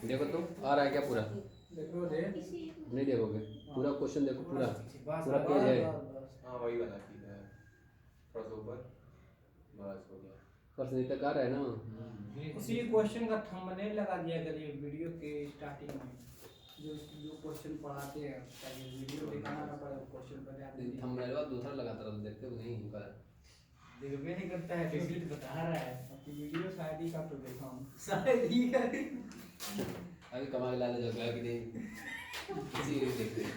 देखो तो आ रहा है क्या पूरा? देखो दे नहीं देखोगे पूरा क्वेश्चन, देखो पूरा पूरा पेज है। हाँ वही वाला ठीक है, थोड़ा सा ऊपर, बस हो गया। पर्सन तक आ रहा है ना। उसी क्वेश्चन का थंबनेल लगा दिया करिए वीडियो के स्टार्टिंग में, जो जो क्वेश्चन पढ़ाते हैं ताकि वीडियो दिखाना ना पड़े क्वेश्चन पर ध्यान थंबनेल दूसरा लगाता रहो, देखते हो नहीं कर देखबे नहीं करता है, डिलीट बता रहा है आपकी वीडियो शायद ही का तो देखा हूं, शायद ही का अभी कमा के लाले जो गया कि नहीं किसी भी देख रहे हैं।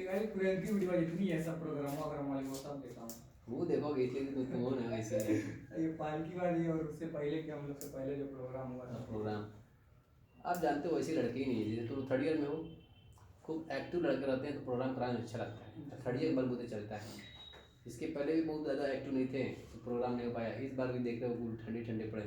भाई कुरैन की वीडियो जितनी है सब प्रोग्राम वगैरह वाली वो सब देखा हूं। वो देखोगे इसलिए तो तुम हो ना ऐसे ये पाल की बात है, और उससे पहले के हम लोग से पहले जो प्रोग्राम हुआ था प्रोग्राम आप जानते हो ऐसी लड़के ही नहीं है। जैसे तुम थर्ड ईयर में हो, खूब एक्टिव लड़के रहते हैं तो प्रोग्राम कराना अच्छा लगता है। थर्ड ईयर बलबूते चलता है। इसके पहले भी बहुत ज़्यादा एक्टिव नहीं थे तो प्रोग्राम नहीं हो पाया। इस बार भी देखते हो ठंडे ठंडे पड़े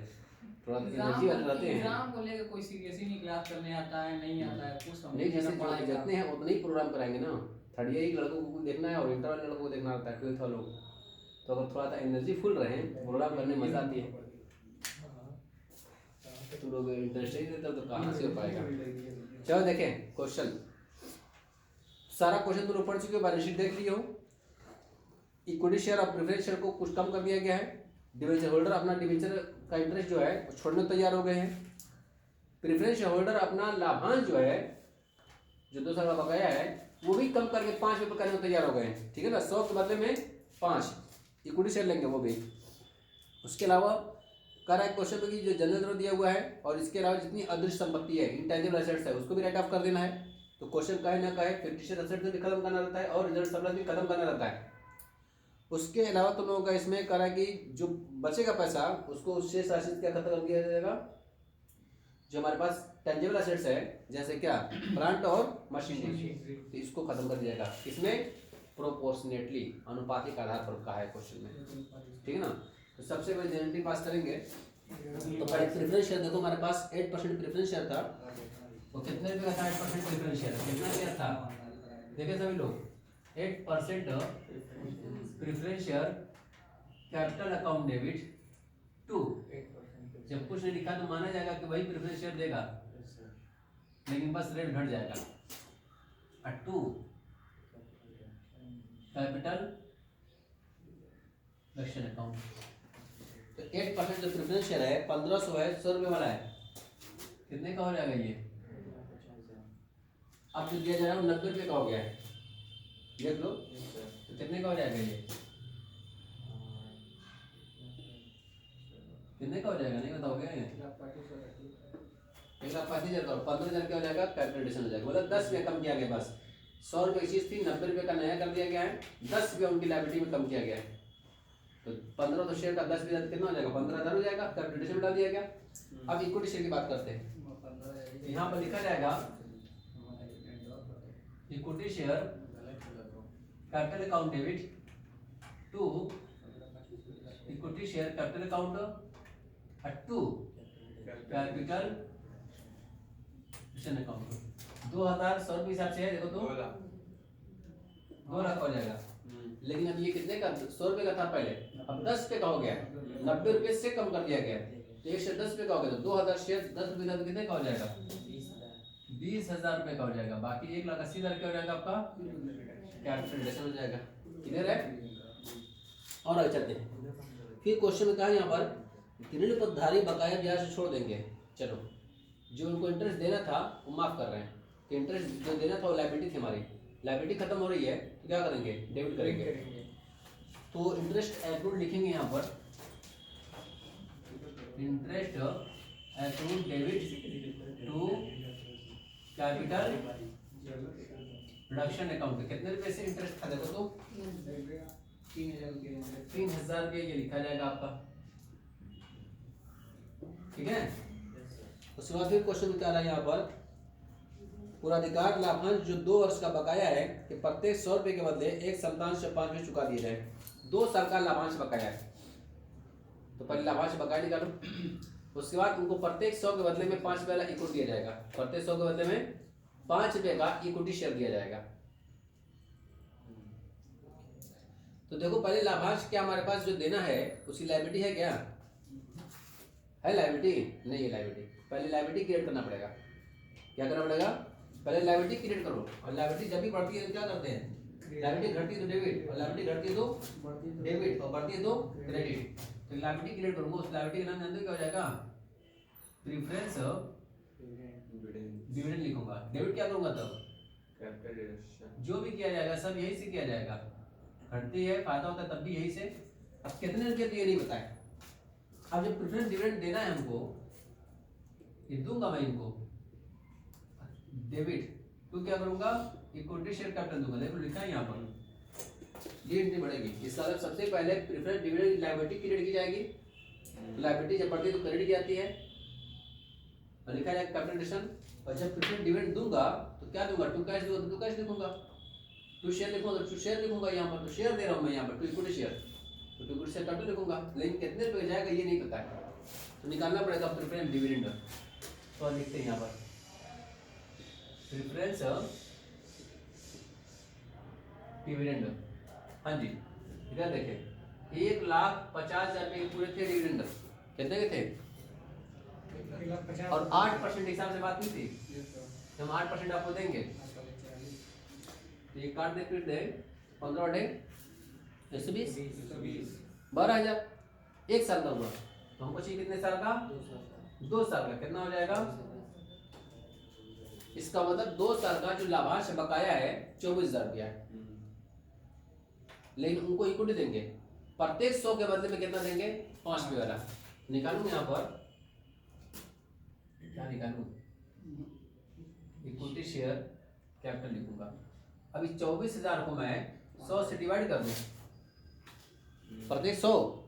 थोड़ा एनर्जी वाले रहते हैं। एग्जाम को लेकर कोई सीरियस ही नहीं, क्लास करने आता है नहीं आता है कुछ समझ नहीं, जैसे जितने हैं उतने ही प्रोग्राम कराएंगे ना। थर्ड ईयर लड़कों को देखना है और इंटर वाले लड़कों को देखना रहता है, ट्वेल्थ वालों को। तो अगर थोड़ा सा एनर्जी फुल रहे प्रोग्राम करने में मजा आती है। तुम लोग इंटरेस्ट नहीं देते तो कहाँ से हो पाएगा। चलो देखें क्वेश्चन, सारा क्वेश्चन तुम पढ़ चुके हो, बैलेंस शीट देख लिए हो। इक्विटी शेयर और प्रेफरेंस शेयर को कुछ कम कर दिया गया है। डिवेंचर होल्डर अपना डिवेंचर का इंटरेस्ट जो है वो छोड़ने को तैयार हो गए हैं। प्रेफरेंस शेयर होल्डर अपना लाभांश जो है, जो 2 साल का बकाया है, वो भी कम करके 5 रुपये करने को तैयार हो गए हैं। ठीक है ना, 100 के बदले में 5 इक्विटी शेयर लेंगे वो भी। उसके अलावा कर रहा है क्वेश्चन पे कि जो जनरल रिजर्व दिया हुआ है और इसके अलावा जितनी अदृश्य संपत्ति है, इंटेंजिबल एसेट्स है, उसको भी राइट ऑफ कर देना है। तो क्वेश्चन कहे ना कहे फिक्टिशियस एसेट्स भी खत्म करना रहता है और रिजर्व सरप्लस भी खत्म करना रहता है। उसके अलावा तुम लोगों का इसमें करा कि जो बचेगा पैसा उसको शेष राशि क्या खत्म कर दिया जाएगा। जो हमारे पास टेंजिबल एसेट्स है जैसे क्या प्लांट और मशीनरी, तो इसको खत्म कर दिया जाएगा। इसमें प्रोपोर्शनेटली अनुपातिक आधार पर कहा है क्वेश्चन में। ठीक है ना, तो सबसे पहले जेनेटिक पास करेंगे। तो पहले प्रेफरेंस शेयर देखो, हमारे पास 8% प्रेफरेंस शेयर था। वो कितने रुपये का था 8% प्रेफरेंस शेयर? कितना शेयर था देखे सभी लोग? 8% preference share capital account debit to. जब कुछ नहीं लिखा तो माना जाएगा कि वही प्रेफरेंस शेयर देगा, लेकिन बस रेट घट जाएगा। टू कैपिटल रक्षण अकाउंट। तो 8% जो प्रेफरेंस शेयर है 1500 है, 100 रुपये वाला है, कितने का हो जाएगा ये? अब जो दिया जा रहा है वो 90 रुपये का हो गया है, देख लो। तो कितने का हो जाएगा ये? कितने का हो जाएगा नहीं बताओगे? 1,35,000 का 15,000 क्या हो जाएगा? कैलकुलेशन हो जाएगा, मतलब 10 रुपये कम किया गया। बस 100 रुपये चीज थी, 90 रुपये का नया कर दिया गया है, 10 रुपये उनकी लायबिलिटी में कम किया गया है। तो 15 तो शेयर का 10 रुपये कितना हो जाएगा? 15,000 हो जाएगा, कैलकुलेशन बता दिया गया। अब इक्विटी शेयर की बात करते हैं। यहाँ पर लिखा जाएगा equity share capital account debit to equity share capital account to capital account 2,000 100 रुपये हिसाब से है। देखो तो 2 लाख हो जाएगा। लेकिन अब ये कितने का? 100 रुपये का था पहले, अब 10 रुपये का हो गया, 90 रुपये से कम कर दिया गया। तो 1 शेयर 10 रुपये का हो गया, तो 2,000 शेयर 10 रुपये का कितने का हो जाएगा? 20,000 रुपये का हो जाएगा। बाकी 1,80,000 क्या हो जाएगा आपका? कैपिटल हो जाएगा। क्लियर है? और आगे चलते हैं। फिर क्वेश्चन में कहा यहाँ पर ऋण पदधारी बकाया ब्याज छोड़ देंगे। चलो, जो उनको इंटरेस्ट देना था वो माफ कर रहे हैं कि इंटरेस्ट जो देना था वो लायबिलिटी थी, हमारी लायबिलिटी खत्म हो रही है तो क्या करेंगे? डेबिट करेंगे। तो इंटरेस्ट एक्रूड लिखेंगे यहाँ पर, interest accrued debit to capital production account. कितने रुपए से इंटरेस्ट था देखो तो? 3,000 रुपये ये लिखा जाएगा आपका। ठीक है, उसके बाद फिर क्वेश्चन क्या रहा है यहाँ पर, पूर्वाधिकार लाभांश जो 2 वर्ष का बकाया है कि प्रत्येक 100 रुपये के बदले एक सप्तांश 5 में चुका दिया जाए। 2 साल का लाभांश बकाया है, तो पहले लाभांश बकाया निकालो। उसके बाद उनको प्रत्येक 100 के बदले में 5 रुपये वाला इक्विटी दिया जाएगा। प्रत्येक 100 के बदले में 5 रुपये का इक्विटी शेयर दिया जाएगा। तो देखो पहले लाभांश क्या हमारे पास जो देना है उसकी लायबिलिटी है क्या? है लायबिलिटी? नहीं है लायबिलिटी। पहले लायबिलिटी क्रिएट करना पड़ेगा। क्या करना पड़ेगा, पहले लायबिलिटी क्रिएट करो, और लायबिलिटी जब भी बढ़ती है तो क्या करते हैं, लायबिलिटी घटती है तो डेबिट, और लायबिलिटी घटती है तो डेबिट, और बढ़ती है तो क्रेडिट। तो लायबिलिटी क्रिएट करूंगा, उस लायबिलिटी का नाम जानते हो क्या हो जाएगा, प्रीफरेंस डिविडेंड लिखूंगा। डेबिट क्या करूंगा तब, कैपिटल डिडक्शन। जो भी किया जाएगा सब यही से किया जाएगा, घटती है फायदा होता है तब भी यही से। अब कितने रुपये तो ये नहीं बताए। अब जब प्रेफरेंस डिविडेंड देना है हमको, ये दूंगा मैं इनको डेबिट, तो क्या करूंगा, इक्विटी शेयर कैपिटल दूंगा। देखो लिखा है यहाँ पर, ये एंट्री बढ़ेगी। इसका मतलब सबसे पहले प्रेफरेंस डिविडेंड लायबिलिटी क्रेडिट की जाएगी, लायबिलिटी जब बढ़ती है तो क्रेडिट की जाती है, और लिखा जाएगा कैपिटल एडिशन। और जब प्रेफरेंस डिविडेंड दूंगा तो क्या दूंगा, टू कैश दूंगा तो टू कैश लिखूंगा, टू शेयर लिखूंगा तो टू शेयर लिखूंगा। यहाँ पर तो शेयर दे रहा हूँ मैं, यहाँ पर टू इक्विटी शेयर, तो टू इक्विटी शेयर कैपिटल लिखूंगा। लेकिन कितने रुपए जाएगा ये नहीं पता है, तो निकालना पड़ेगा प्रेफरेंस डिविडेंड। तो लिखते हैं यहाँ पर प्रेफरेंस डिविडेंड। हाँ जी, इधर देखें 1,50,000 रुपये पूरे थे डिविडेंड, कितने के थे, और 8% हिसाब से बात हुई थी, हम 8% आपको देंगे। तो ये काट दे, फिर दे 15 डे 120 12,000, एक साल का हुआ। तो हमको चाहिए कितने साल का, 2 साल का। कितना हो जाएगा, इसका मतलब 2 साल का जो लाभांश बकाया है 24,000 रुपया है। लेकिन उनको इक्विटी देंगे, प्रत्येक 100 के बदले में कितना देंगे, 5 रुपये वाला। निकालूंगा यहाँ पर, क्या निकालूं, इक्विटी शेयर कैपिटल लिखूंगा। अभी 24,000 को मैं 100 से डिवाइड कर दूं, प्रत्येक 100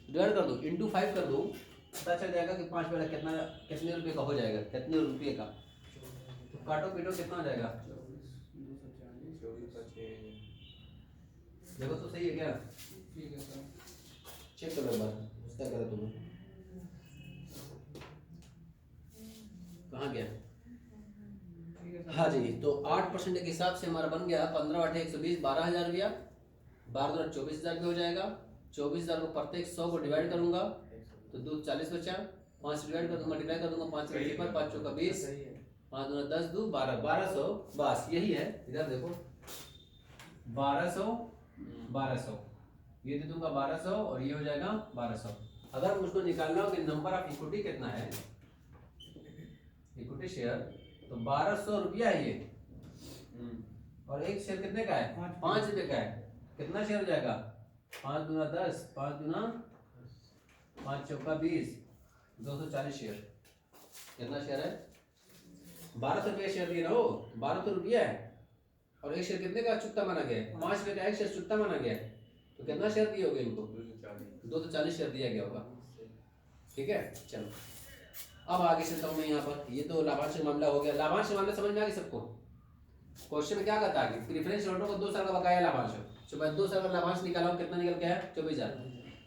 डिवाइड कर दूं, इंटू 5 कर दूं, पता चल जाएगा कि 5 वाला कितना, कितने रुपए का हो जाएगा, कितने रुपए का। तो काटो पीटो कितना हो जाएगा, 24 देखो तो सही है क्या, चेक करो एक बार, क्या करो तुम्हें, कहाँ गया। हाँ जी, तो 8% के हिसाब से हमारा बन गया 15 × 8 = 120, 12,000 रुपया, 12 × 24,000 भी हो जाएगा। 24,000 को प्रत्येक 100 को डिवाइड करूंगा तो 2 40 बचा, 5 डिवाइड कर दूंगा, मल्टीप्लाई कर दूंगा, 5 के ऊपर 5 चौका 20, 5 दूना 10, 2 12, 1200, बस यही है। इधर देखो 1200 ये दे दूंगा 1200, और ये हो जाएगा 1200। अगर मुझको निकालना हो कि नंबर ऑफ इक्विटी कितना है, इक्विटी शेयर, तो 1200 रुपया है ये, और एक शेयर कितने का है, 5 रुपए का है। कितना शेयर हो जाएगा, 5 दूना 10, 5 दूना 5 चौका 20, 240 शेयर। कितना शेयर है, 1200 रुपया शेयर दिए ना हो, 1200 रुपया है, और एक शेयर कितने का चुकता माना गया है, 5 रुपये का एक शेयर चुकता माना गया है। तो कितना शेयर दिए होगे इनको, 240 शेयर दिया गया होगा। ठीक है, चलो अब आगे चलता हूँ मैं यहाँ पर। ये तो लाभांश मामला हो गया। लाभांश मामला समझ में आ गया सबको। क्वेश्चन में क्या कहता है कि प्रेफरेंस होल्डर को 2 साल का बकाया लाभांश, तो मैं 2 साल का लाभांश निकाला हूँ, कितना निकल गया है, 24,000।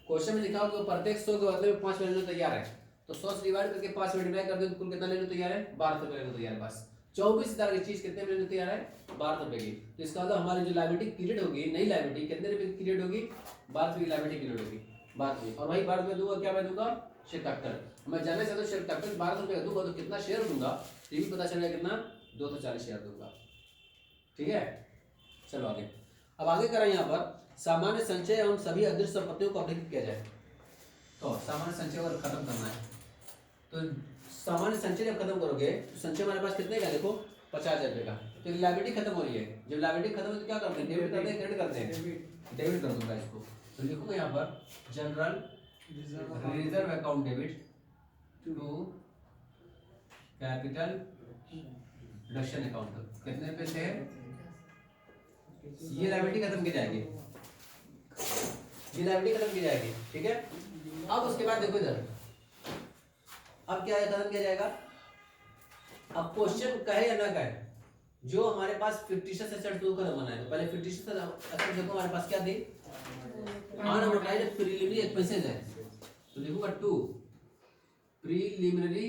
क्वेश्चन में लिखा हो कि प्रत्येक 100 के बदले में 5 लेने तैयार है, तो 100 से डिवाइड करके 5 मल्टीप्लाई कर दो, कुल कितना लेने तैयार है, 12 रुपये लेने तैयार है। बस 24,000 की चीज कितने में लेने तैयार है, 12 रुपये की। तो इसका मतलब हमारी जो लायबिलिटी क्रिएट होगी, नई लायबिलिटी कितने रुपये की क्रिएट होगी, 12 रुपये की लायबिलिटी क्रिएट होगी, 12 रुपये। और वही 12 रुपये दूंगा, क्या मैं दूंगा, शेयर कैपिटल। मैं जानना चाहता हूँ शेयर कैपिटल 12 रुपये का दूंगा तो कितना शेयर दूंगा, ये भी पता चलेगा, कितना, 240 शेयर दूंगा। ठीक है, चलो आगे। अब आगे करें यहाँ पर सामान्य संचय एवं सभी अदृश्य संपत्तियों को अपडेट किया जाए। तो सामान्य संचय अगर खत्म करना है, तो सामान्य संचय जब खत्म करोगे तो संचय हमारे पास कितने का, देखो 50,000 रुपये का। तो लायबिलिटी खत्म हो रही है, जब लायबिलिटी खत्म होती है तो क्या करते हैं, डेबिट करते हैं, क्रेडिट करते हैं, डेबिट कर दूंगा इसको। तो लिखूंगा यहाँ पर general reserve account debit to capital reduction account. कितने पैसे हैं, ये लायबिलिटी खत्म की जाएगी, ये लायबिलिटी खत्म की जाएगी। ठीक है, अब उसके बाद देखो इधर, अब क्या खत्म किया जाएगा। अब क्वेश्चन कहे या ना कहे, जो हमारे पास फिक्टिशियस एसेट को खत्म होना है, तो पहले फिक्टिशियस एसेट देखो हमारे पास क्या थी, अनअमोर्टाइज्ड प्रीलिमिनरी एक्सपेंसेस है, तो लिखूंगा 2 प्रीलिमिनरी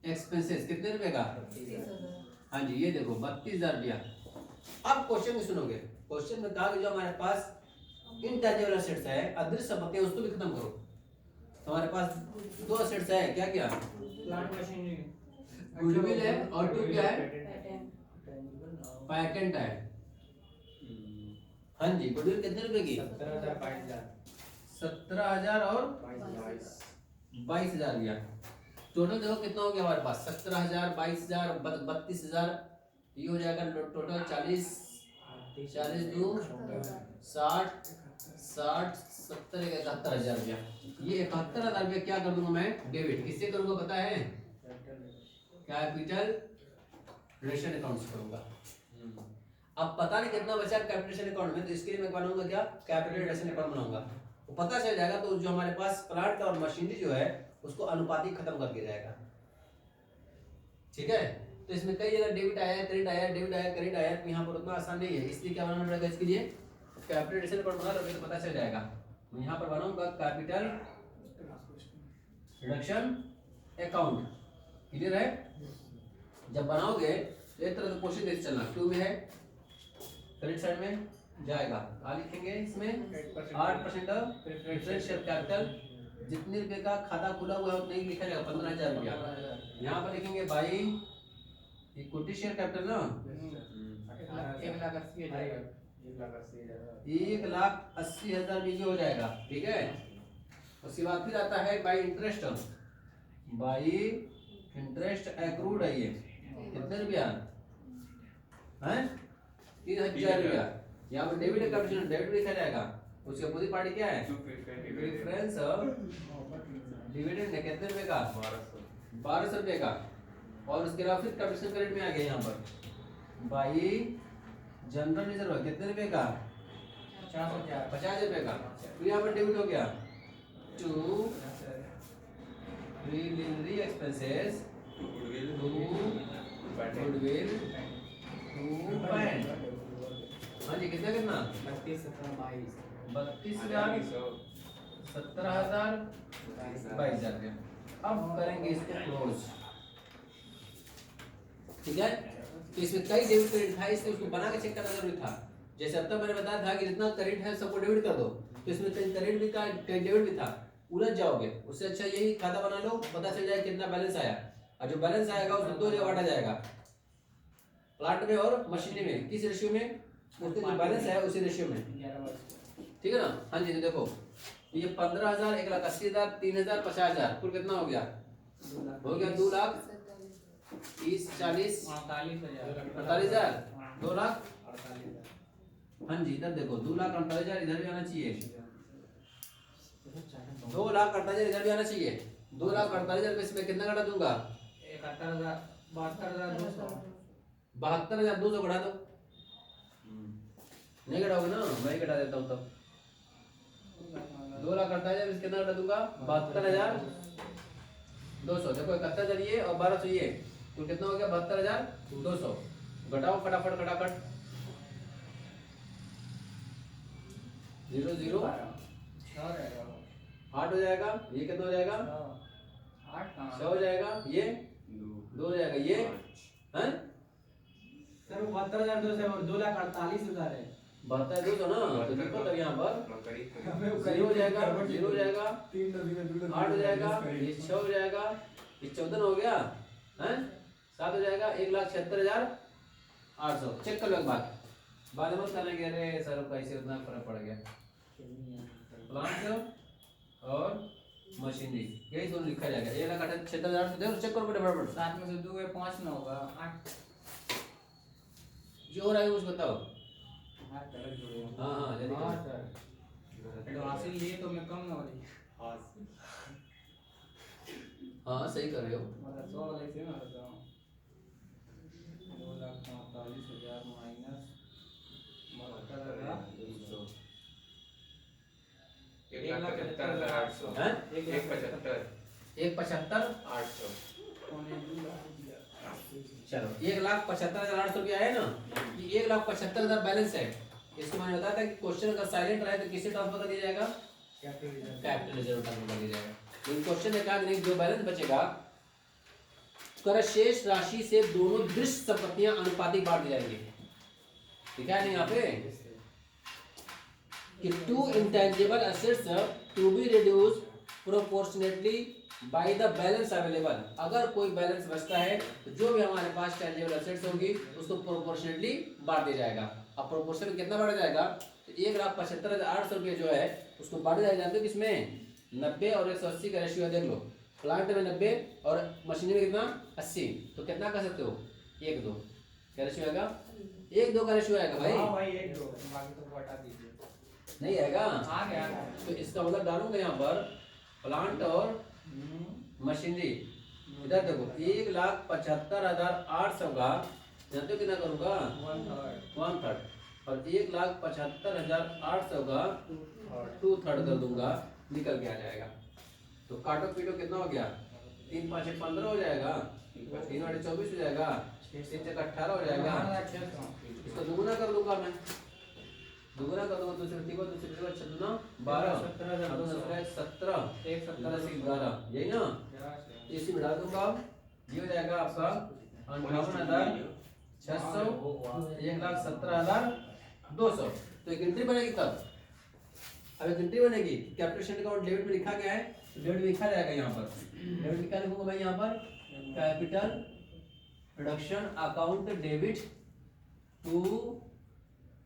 एक्सपेंसेस। कितने रुपए का, हाँ जी, ये देखो 32,000 रुपया। अब क्वेश्चन में सुनोगे, क्वेश्चन में कहा कि जो हमारे पास इनटैंजिबल एसेट्स है, अदृश्य संपत्ति है, उसको भी खत्म करो। तो हमारे पास 2 एसेट्स है, क्या क्या, प्लांट मशीनरी, गुडविल है और टू क्या है, पैटेंट है। हाँ जी, गुडविल कितने रुपए की, 17,000 और 22,000 गया। टोटल देखो कितना हो गया हमारे पास, 17,000, 22,000, 32,000, ये हो जाएगा टोटल 40 2 60 60 70 71,000 रुपया। ये 71,000 रुपया क्या कर दूंगा मैं, डेबिट। किससे करूंगा पता है, कैपिटल रेशन अकाउंट से करूंगा। अब पता नहीं कितना बचा कैपिटल अकाउंट में, तो इसके लिए मैं बनाऊंगा क्या, कैपिटल रेशन अकाउंट बनाऊंगा। वो पता चल जाएगा, तो जो हमारे पास प्लांट और मशीनरी जो है उसको अनुपातिक खत्म कर दिया जाएगा। ठीक है, तो इसमें कई जगह डेबिट आया, क्रेडिट आया, डेबिट आया, क्रेडिट आया, तो यहाँ पर उतना आसान नहीं है, इसलिए क्या बनाना पड़ेगा, इसके लिए कैपिटल रेशन अकाउंट बना लोगे तो पता चल जाएगा। तो यहाँ पर बनाऊंगा कैपिटल रिडक्शन अकाउंट। क्लियर है, जब बनाओगे तो एक तरह से क्वेश्चन देखते चलना, 2 में है क्रेडिट साइड में जाएगा, क्या लिखेंगे इसमें 8% ऑफ प्रेफरेंशियल कैपिटल, जितने रुपए का खाता खुला हुआ है उतना ही लिखा जाएगा, 15,000 रुपया। यहाँ पर लिखेंगे बाई इक्विटी शेयर कैपिटल ना, 1,80,000 बीजे हो जाएगा। ठीक है, उसके बाद फिर आता है by interest, by interest accrued है, ये कितने रुपया है, 3,000 रुपया। यहाँ पर डेबिट कैपिटल, डेबिट लिखा जाएगा, उसकी अपोजिट पार्टी क्या है, प्रेफरेंस डिविडेंड है, कितने रुपए का, 1200 रुपए का। और उसके अलावा फिर कैपिटल क्रेडिट में आ गया यहाँ पर बाई जनरल रिजर्व, कितने रुपए का, 50,000 रुपए का। तो यहाँ पर डेबिट हो गया to preliminary expenses, to goodwill, to pant. हाँ जी, कितना कितना, 32,000, 17,000, 22,000 रुपया। अब करेंगे इसको क्लोज। ठीक है, तो इसमें कई डेबिट क्रेडिट था, इसलिए उसको बना के चेक करना जरूरी था। जैसे अब तक मैंने बताया था कि जितना क्रेडिट है सबको डेबिट कर दो, तो इसमें कई क्रेडिट भी था, कई डेबिट भी था, उलझ जाओगे। उससे अच्छा यही खाता बना लो, पता चल जाए कितना बैलेंस आया, और जो बैलेंस आएगा उसको 2 जगह बांटा जाएगा, प्लांट में और मशीनरी में। किस रेशियो में, उसके जो बैलेंस है उसी रेशियो में। ठीक है ना। हाँ जी, तो देखो ये 15,000, 1,80,000, 3,000, 50,000, कुल कितना हो गया, हो गया 2 लाख 30 40 48,000, 2 लाख। हाँ जी, इधर देखो 2,48,000 इधर भी आना चाहिए, 2,48,000 इधर भी आना चाहिए। 2,48,000 इसमें कितना घटा दूंगा, 72,200 घटा दो। नहीं घटाओगे ना, मैं घटा देता हूँ। तब 2,48,000 इसके कितना घटा दूंगा, 72,200। देखो 71,000 ये और 1,200 ये, तो कितना हो गया 72,200। घटाओ फटाफट, खटाखट 0 0 8 हो जाएगा, ये कितना हो जाएगा 6 हो जाएगा, ये 2 हो जाएगा, ये हैं सर 72,200 और 2,48,000 है, 72,200 ना। तो देखो तब यहाँ पर 0 हो जाएगा, 0 हो जाएगा, 8 हो जाएगा, ये 6 हो जाएगा, ये 14 हो गया, हैं 7 हो जाएगा, 1,76,800। चेक कर लो एक बात, बाद में मत करने के अरे सर कैसे उतना फर्क पड़ गया। प्लांट और मशीनरी यही दोनों लिखा जाएगा, 1,76,800। देखो चेक करो बेटा फटाफट, 7 में से 2 है 5 ना होगा 8 जो हो रहा है कुछ बताओ। 8 अलग जोड़ेगा। हाँ हाँ जल्दी हाँ करो। सर तो हासिल लिए तो मैं कम ना हो रही, हाँ सही कर रहे हो। मतलब 100 वाले से ना होता हूँ 2,45,000 माइनस 72,000 1,75,800 हैं 1,75,800 चलो 1,75,800 रुपया है ना, ये 1,75,000 बैलेंस है। इसको मैंने बताया था कि क्वेश्चन अगर साइलेंट रहे तो किसे ट्रांसफर कर दिया जाएगा, कैपिटल रिजर्व ट्रांसफर कर दिया जाएगा। लेकिन क्वेश्चन ने कहा कि नहीं, जो बैलेंस बचेगा कर शेष राशि से दोनों दृश्य संपत्तियां अनुपातिक बांट दी जाएंगी। ठीक है नहीं यहाँ पे कि 2 intangible assets to be reduced proportionately by the balance available, अगर कोई बैलेंस बचता है तो जो भी हमारे पास टेंजिबल एसेट्स होगी उसको प्रोपोर्शनली बांट दिया जाएगा। अब प्रोपोर्शन कितना बढ़ जाएगा, तो 1,75,800 रुपये जो है उसको बांट जाएगा, जानते हो किसमें, 90 और 180 का रेशियो है, देख लो प्लांट में 90 और मशीनरी में कितना 80, तो कितना कर सकते हो 1:2 क्या रेशियो आएगा, 1:2 का रेशियो आएगा भाई। हाँ भाई 1 2 बाकी तो हटा दीजिए। नहीं आएगा, आ गया। तो इसका मतलब डालूंगा यहाँ पर प्लांट और मशीनरी, इधर देखो 1,75,800 का जानते हो कितना करूँगा 1/3 और 1,75,800 का 2/3 कर दूंगा, निकल के आ जाएगा। तो काटो पीटो कितना हो गया, 3 5 15 हो जाएगा, 3 8 24 हो जाएगा, 6 6 18 हो जाएगा। इसको दुगुना कर दूंगा मैं, दुगुना कर दूंगा, दूसरे तीन दूसरे 12 17 1 17 से 11 यही ना, इसी में डाल दूंगा, ये हो जाएगा आपका 58,600 1,17,200। तो एक एंट्री बनेगी तब, अब एक एंट्री बनेगी कैपिटल अकाउंट डेबिट में लिखा गया है, डेबिट लिखा जाएगा यहाँ पर, डेबिट लिखा लिखूंगा भाई यहाँ पर capital production account debit to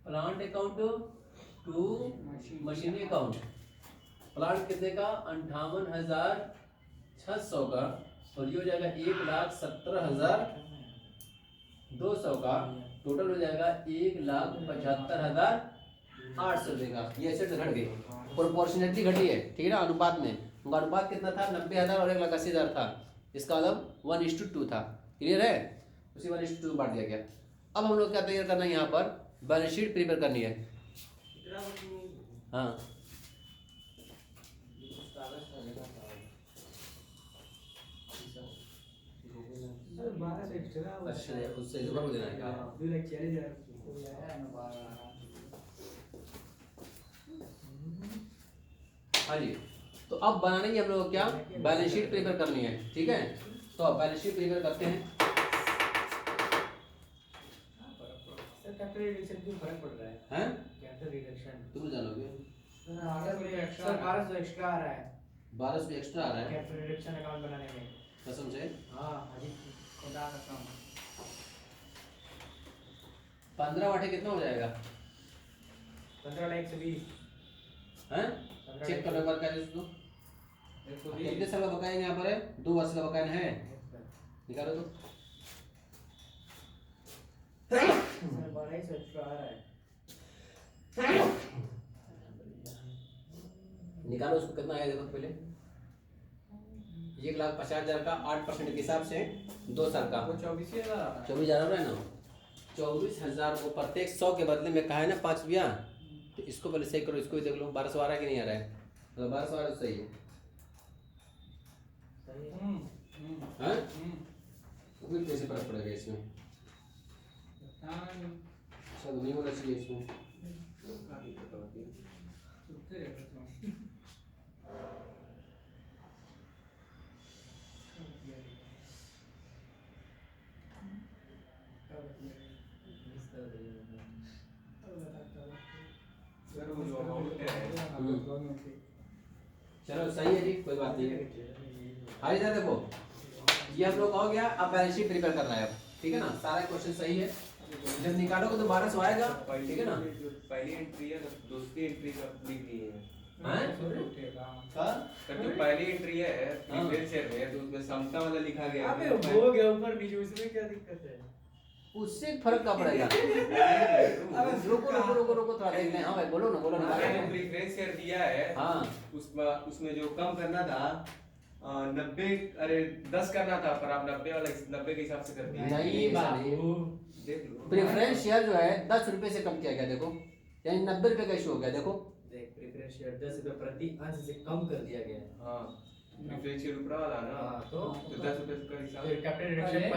plant account to machinery account. Plant कितने का 58,600 का और ये हो जाएगा 1,17,200 का, टोटल हो जाएगा 1,75,800 देगा। ये एसेट घट गई, प्रोपोर्शनलिटी घटी है, ठीक है ना, अनुपात में, उनका अनुपात कितना था 90,000 और 1,80,000 था, इसका मतलब 1:2 था, क्लियर है, उसी 1:2 बांट दिया गया। अब हम लोग क्या तैयार करना है, यहाँ पर बैलेंस शीट प्रिपेयर करनी है। हाँ अच्छा उससे जुगाड़ देना है क्या? हाँ जी, तो अब बनाने की हम लोग क्या बैलेंस शीट प्रिपेयर करनी है, ठीक है, तो अब बैलेंस शीट प्रिपेयर करते हैं। कैपिटल रिडक्शन क्यों फर्क पड़ रहा है, हैं कैपिटल रिडक्शन तुम जानोगे, सर 1200 एक्स्ट्रा आ रहा है, 1200 एक्स्ट्रा आ रहा है कैपिटल रिडक्शन अकाउंट बनाने में। कसम से। हाँ अजी खुदा कसम 15 वाटे कितना हो जाएगा, 15,120 हैं चेक करो एक बार क्या इसको, कितने साल का बकाया यहाँ पर है, 2 वर्ष का बकाया है, निकालो तो। सर 1200 एक्स्ट्रा आ रहा है, निकालो उसको कितना आया देखो पहले, 1,50,000 का 8% के हिसाब से 2 साल का वो 24,000 आ रहा है। 24,000 हो रहा है ना, 24,000 को प्रत्येक 100 के बदले में कहा है ना 5 रुपया, तो इसको पहले सही करो, इसको भी देख लो 1200 आ रहा है कि नहीं आ रहा है, मतलब 1200 आ रहा है तो सही है, हैं कोई कैसे फर्क पड़ेगा इसमें, सब नहीं होना चाहिए इसमें। चलो सही है जी, कोई बात नहीं है। हाँ इधर देखो, ये हम लोग हो गया, अब बैलेंस शीट प्रिपेयर करना है अब, ठीक है ना, सारा क्वेश्चन सही है, जब निकालोगे तो 1200 आएगा, ठीक है ना। पहली एंट्री है दूसरी एंट्री का लिख दी है, हैं तो जो पहली एंट्री है प्रीवियस शेयर में, तो उसमें समता वाला लिखा गया है। अबे हो गया ऊपर नीचे, उसमें क्या दिक्कत है, उससे फर्क क्या पड़ेगा। अबे रुको थोड़ा देखते हैं। हाँ भाई बोलो ना प्रीवियस शेयर दिया है, हाँ उसमें जो कम करना था 90, अरे 10 करना था, पर आप 90 वाला 90 के हिसाब से कर दिए। नहीं ऐसा नहीं, देख लो प्रेफरेंस शेयर जो है 10 रुपए से कम किया गया, देखो यानी 90 रुपए का इशू हो गया, देखो देख प्रेफरेंस शेयर 10 रुपए प्रति अंश से कम कर दिया गया है। हाँ प्रीवियस शेयर ऊपर वाला ना, हाँ, तो 10 रुपए का हिसाब फिर कैपिटल रिडक्शन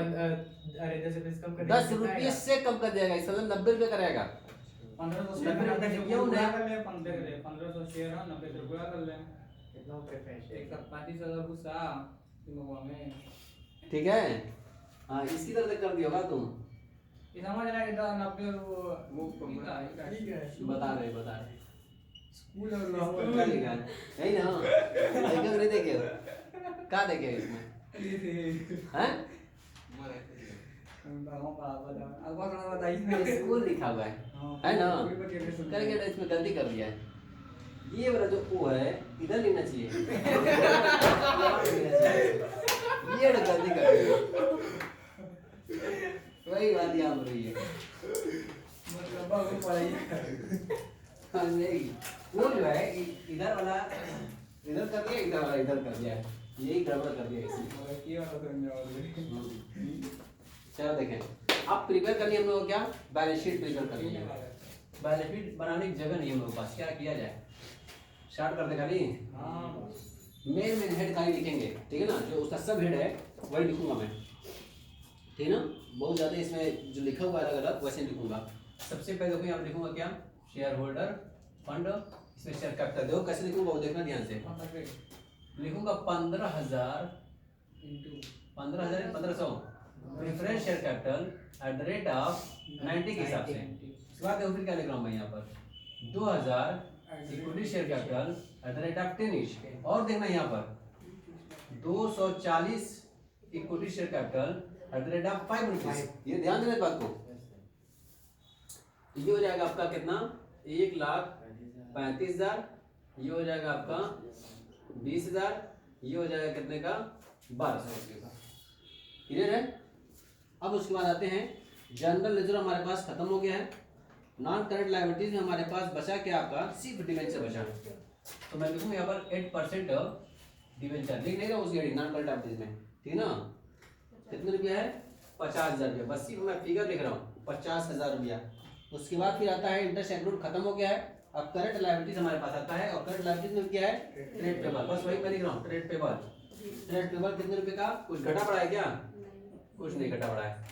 अरे 10 रुपए से कम कर 10 रुपये से कम कर दिया गया, इसका मतलब 90 रुपए का रहेगा। 1500 शेयर है 90 रुपया कर ले, कितना प्रेफरेंस शेयर 35,000 गुस्सा में, ठीक है, हाँ इसकी तरह से कर दिया होगा तुम, ये समझ रहा है कि 90 वो ठीक है बता रहे स्कूल और क्या लिखा है, नहीं ना देखो नहीं देखे क्या देखे इसमें हैं? स्कूल लिखा हुआ है ना? करके इसमें गलती कर दिया है। ये वाला जो ओ है इधर लेना चाहिए। ये गलती कर दी वही बात यहाँ पर रही है। हाँ, नहीं वो जो है इधर वाला इधर कर दिया, इधर वाला इधर कर दिया, यही गड़बड़ कर दिया इसने। चलो देखें, अब प्रिपेयर करनी हम लोग क्या, बैलेंस शीट प्रिपेयर करनी है। बैलेंस शीट बनाने की जगह नहीं है हम लोग पास, क्या किया जाए, स्टार्ट कर दे खाली। मेन हेड खाली लिखेंगे, ठीक है ना, जो उसका सब हेड है वही लिखूंगा मैं, ठीक है ना। बहुत ज़्यादा इसमें जो लिखा हुआ है अलग अलग वैसे लिखूंगा। सबसे पहले देखो यहाँ पे लिखूंगा क्या, शेयर होल्डर फंड, इसमें शेयर कैपिटल देखो कैसे लिखूंगा वो देखना ध्यान से। लिखूंगा 15,000 1500 preference share capital at the rate of 90 के हिसाब से। उसके बाद देखो फिर क्या लिख रहा हूँ मैं यहाँ पर 2000 equity share capital at the rate of 10 each. और देखना यहाँ पर 240 equity share capital at the rate of 5 rupees. ये ध्यान देना इस बात को। ये हो जाएगा आपका कितना, 1,35,000, ये हो जाएगा आपका 20,000, ये हो जाएगा कितने का 1200 का। क्लियर है। अब उसके बाद आते हैं जनरल लेजर हमारे पास खत्म हो गया है। नॉन करंट लायबिलिटीज में हमारे पास बचा क्या आपका, सिर्फ डिवेंचर बचा। तो मैं लिखूंगा यहाँ पर 8% डिवेंचर, लिख नहीं रहा उसकी नॉन करंट लायबिलिटीज में, ठीक ना। कितने रुपया है, 50,000 रुपया, बस सिर्फ मैं फिगर लिख रहा हूँ 50,000 रुपया। उसके बाद फिर आता है इंटरेस्ट एक्रूड खत्म हो गया है। अब करंट लायबिलिटीज हमारे पास आता है, और करंट लायबिलिटीज में क्या है, ट्रेड पेबल, बस वही मैं लिख रहा हूँ ट्रेड पेबल। ट्रेड पेबल कितने रुपए का, कुछ घटा पड़ा है क्या, कुछ नहीं घटा पड़ा है।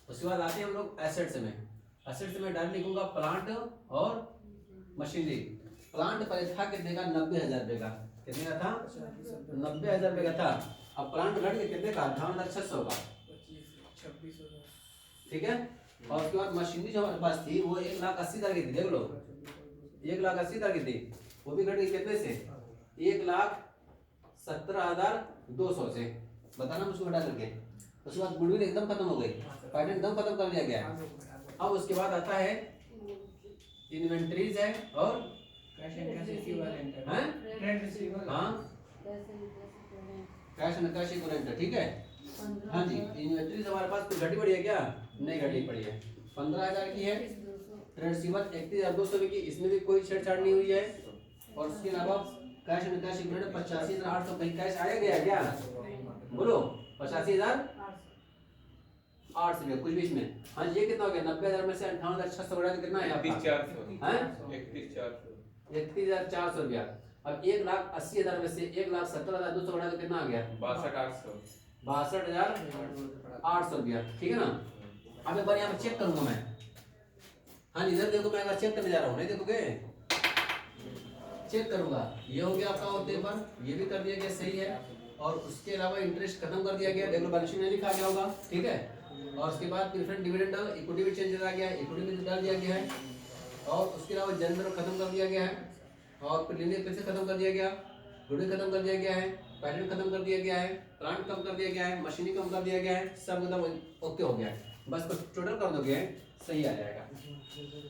उसके बाद आते हैं हम लोग एसेट्स में। एसेट्स में डायरेक्ट लिखूंगा प्लांट और मशीनरी। प्लांट पहले था कितने का, 90,000 रुपए का, कितने का था, 90,000 रुपए का था। अब प्लांट घट के कितने का, 58,600 का, ठीक है। और उसके बाद मशीनरी जो हमारे पास थी वो 1,80,000 की थी, देख लो 1,80,000 की थी, वो भी घट गई कितने से, 1,17,200 से, बताना मुझको घटा करके। उसके बाद गुडविल एकदम खत्म हो गई, पैटर्न एकदम खत्म कर दिया गया। अब उसके बाद आता है इन्वेंटरीज है और कैश एंड कैश इक्विवेलेंट हैं, ट्रेड रिसीवेबल, हाँ कैश एंड कैश इक्विवेलेंट, ठीक है। हाँ जी, इन्वेंटरीज हमारे पास कुछ घटी पड़ी है क्या, नहीं घटी पड़ी है, 15,000 की है। ट्रेड रिसीवेबल 31,200 की, इसमें भी कोई छेड़छाड़ नहीं हुई है। और उसके अलावा कैश एंड कैश इक्विवेलेंट 85,800, कहीं कैश आया गया क्या, बोलो 85,800 रुपया कुछ भी इसमें। हाँ ये कितना हो गया, 90,000 में से 58,600 बढ़ा के कितना है आपका, 31,400 रुपया। अब 1,80,000 में से 1,17,200 बढ़ा तो कितना आ गया, 62,800 रुपया, ठीक है ना। अब एक बार यहाँ पे चेक करूंगा मैं, हाँ इधर देखो, मैं अगर चेक करने जा रहा हूँ, नहीं देखोगे, चेक करूंगा। ये हो गया आपका और पेपर, ये भी कर दिया गया, सही है। और उसके अलावा इंटरेस्ट खत्म कर दिया गया, देखो बैलेंस शीट में लिखा गया होगा, ठीक है। और उसके बाद प्रेफरेंस डिविडेंड इक्विटी भी चेंज करा गया है, इक्विटी में डाल दिया गया है। और उसके अलावा जनरल खत्म कर दिया गया है, और प्रीलिमिनरी पैसे खत्म कर दिया गया, गुडविल खत्म कर दिया गया है, पैटर्न खत्म कर दिया गया है, प्लांट कम कर दिया गया है, मशीनरी कम कर दिया गया है, सब एकदम ओके हो गया है। बस को टोटल कर दोगे सही आ जाएगा।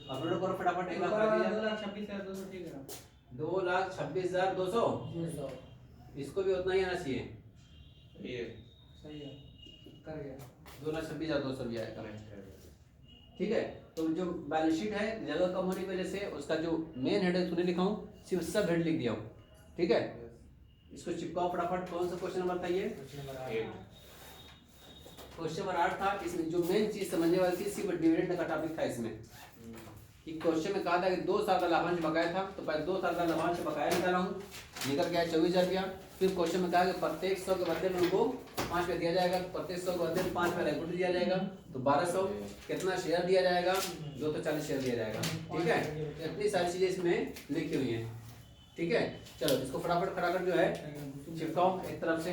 अब टोटल करो फटाफट, 2,26,200 ठीक है, 2,26,200, इसको भी उतना ही आना चाहिए, सही है, कर गया 2,26,200 भी आएगा, ठीक है। तो जो बैलेंस शीट है जगह कम होने की वजह से उसका जो मेन हेड है उसने लिखा हूँ, सिर्फ सब हेड लिख दिया हूँ, ठीक है। इसको चिपकाओ फटाफट। कौन सा क्वेश्चन नंबर था ये, क्वेश्चन नंबर 8 था। इसमें जो मेन चीज समझने वाली थी सिर्फ डिविडेंड का टॉपिक था इसमें, कि क्वेश्चन में कहा था कि 2 साल का लाभांश बकाया था, तो पहले 2 साल का लाभांश बकाया निकाला हूँ, निकल गया 24,000 रुपया। फिर क्वेश्चन में कहा कि प्रत्येक 100 के बदले में उनको 5 रुपया दिया जाएगा, प्रत्येक 100 के बदले में 5 रुपया इक्विटी दिया जाएगा, तो 1200 कितना शेयर दिया जाएगा, 240 शेयर दिया जाएगा, ठीक है। इतनी सारी चीजें इसमें लिखी हुई हैं, ठीक है। चलो इसको फटाफट जो है चिपकाओ एक तरफ से।